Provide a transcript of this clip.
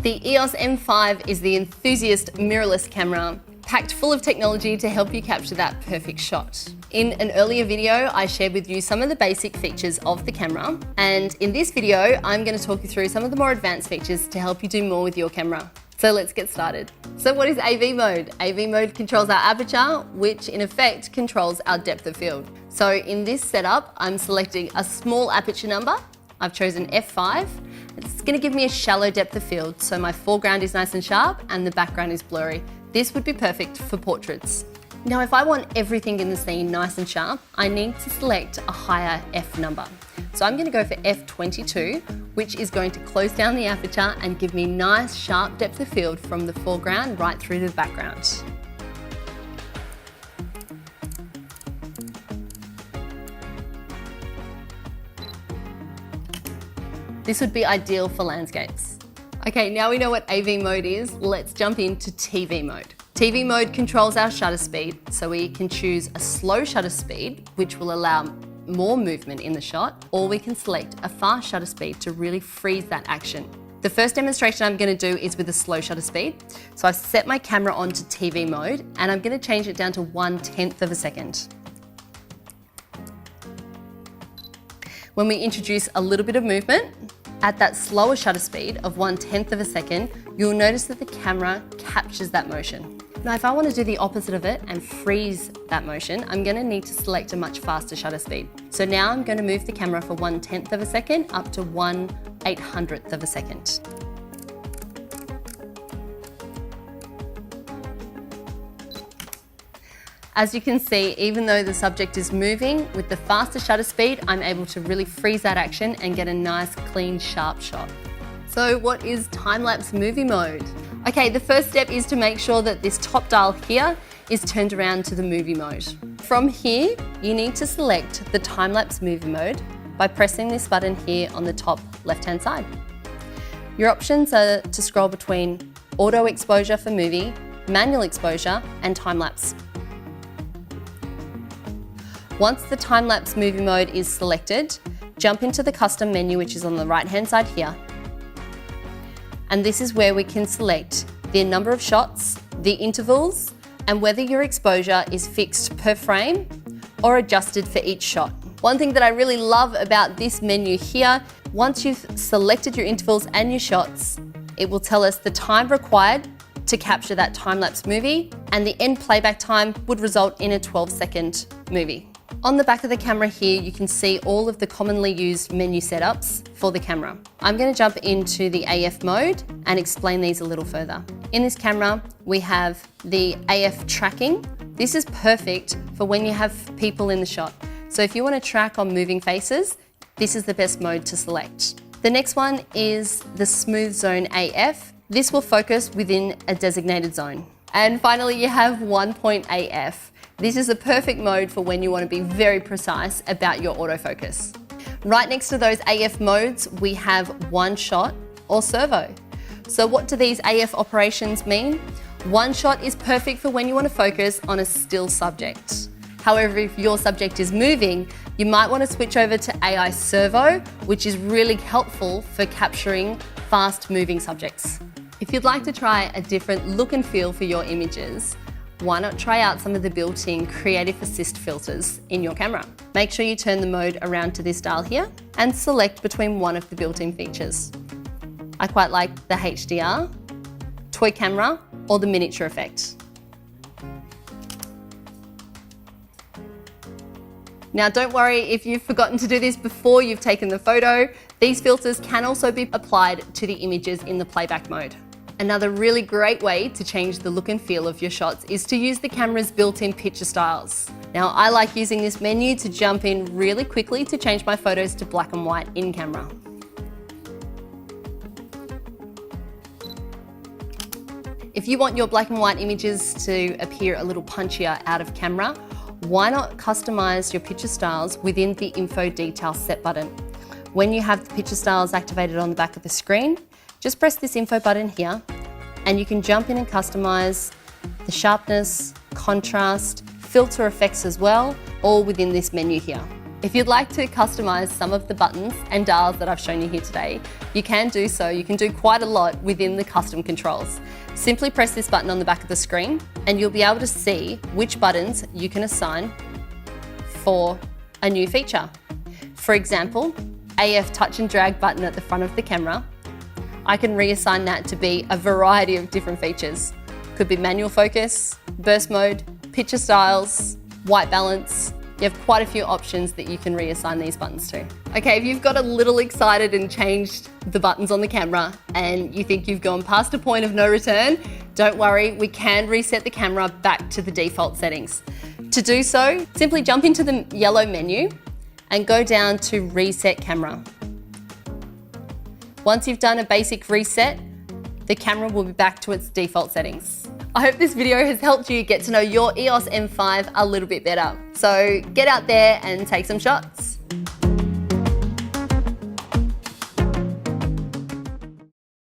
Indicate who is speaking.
Speaker 1: The EOS M5 is the enthusiast mirrorless camera, packed full of technology to help you capture that perfect shot. In an earlier video, I shared with you some of the basic features of the camera, and in this video, I'm going to talk you through some of the more advanced features to help you do more with your camera. So let's get started. So what is AV mode? AV mode controls our aperture, which in effect controls our depth of field. So in this setup, I'm selecting a small aperture number. I've chosen f5. It's going to give me a shallow depth of field, so my foreground is nice and sharp and the background is blurry. This would be perfect for portraits. Now, if I want everything in the scene nice and sharp, I need to select a higher f number. So I'm going to go for f22, which is going to close down the aperture and give me nice sharp depth of field from the foreground right through to the background. This would be ideal for landscapes. Okay, now we know what AV mode is, let's jump into TV mode. TV mode controls our shutter speed, so we can choose a slow shutter speed, which will allow more movement in the shot, or we can select a fast shutter speed to really freeze that action. The first demonstration I'm going to do is with a slow shutter speed. So I've set my camera onto TV mode, and I'm going to change it down to 1/10 of a second. When we introduce a little bit of movement, at that slower shutter speed of 1/10 of a second, you'll notice that the camera captures that motion. Now, if I want to do the opposite of it and freeze that motion, I'm going to need to select a much faster shutter speed. So now I'm going to move the camera for 1/10 of a second up to 1/800th of a second. As you can see, even though the subject is moving, with the faster shutter speed, I'm able to really freeze that action and get a nice, clean, sharp shot. So what is time-lapse movie mode? Okay, the first step is to make sure that this top dial here is turned around to the movie mode. From here, you need to select the time-lapse movie mode by pressing this button here on the top left-hand side. Your options are to scroll between auto exposure for movie, manual exposure, and time-lapse. Once the time-lapse movie mode is selected, jump into the custom menu, which is on the right-hand side here. And this is where we can select the number of shots, the intervals, and whether your exposure is fixed per frame or adjusted for each shot. One thing that I really love about this menu here, once you've selected your intervals and your shots, it will tell us the time required to capture that time-lapse movie, and the end playback time would result in a 12-second movie. On the back of the camera here, you can see all of the commonly used menu setups for the camera. I'm going to jump into the AF mode and explain these a little further. In this camera, we have the AF tracking. This is perfect for when you have people in the shot. So if you want to track on moving faces, this is the best mode to select. The next one is the Smooth Zone AF. This will focus within a designated zone. And finally, you have 1-point AF. This is a perfect mode for when you want to be very precise about your autofocus. Right next to those AF modes, we have one shot or servo. So what do these AF operations mean? One shot is perfect for when you want to focus on a still subject. However, if your subject is moving, you might want to switch over to AI servo, which is really helpful for capturing fast moving subjects. If you'd like to try a different look and feel for your images, why not try out some of the built-in Creative Assist filters in your camera? Make sure you turn the mode around to this dial here and select between one of the built-in features. I quite like the HDR, toy camera, or the miniature effect. Now, don't worry if you've forgotten to do this before you've taken the photo. These filters can also be applied to the images in the playback mode. Another really great way to change the look and feel of your shots is to use the camera's built-in picture styles. Now, I like using this menu to jump in really quickly to change my photos to black and white in camera. If you want your black and white images to appear a little punchier out of camera, why not customize your picture styles within the Info Detail Set button? When you have the picture styles activated on the back of the screen, just press this info button here and you can jump in and customize the sharpness, contrast, filter effects as well, all within this menu here. If you'd like to customize some of the buttons and dials that I've shown you here today, you can do so. You can do quite a lot within the custom controls. Simply press this button on the back of the screen and you'll be able to see which buttons you can assign for a new feature. For example, AF touch and drag button at the front of the camera. I can reassign that to be a variety of different features. Could be manual focus, burst mode, picture styles, white balance. You have quite a few options that you can reassign these buttons to. Okay, if you've got a little excited and changed the buttons on the camera and you think you've gone past a point of no return, don't worry, we can reset the camera back to the default settings. To do so, simply jump into the yellow menu and go down to Reset Camera. Once you've done a basic reset, the camera will be back to its default settings. I hope this video has helped you get to know your EOS M5 a little bit better. So get out there and take some shots.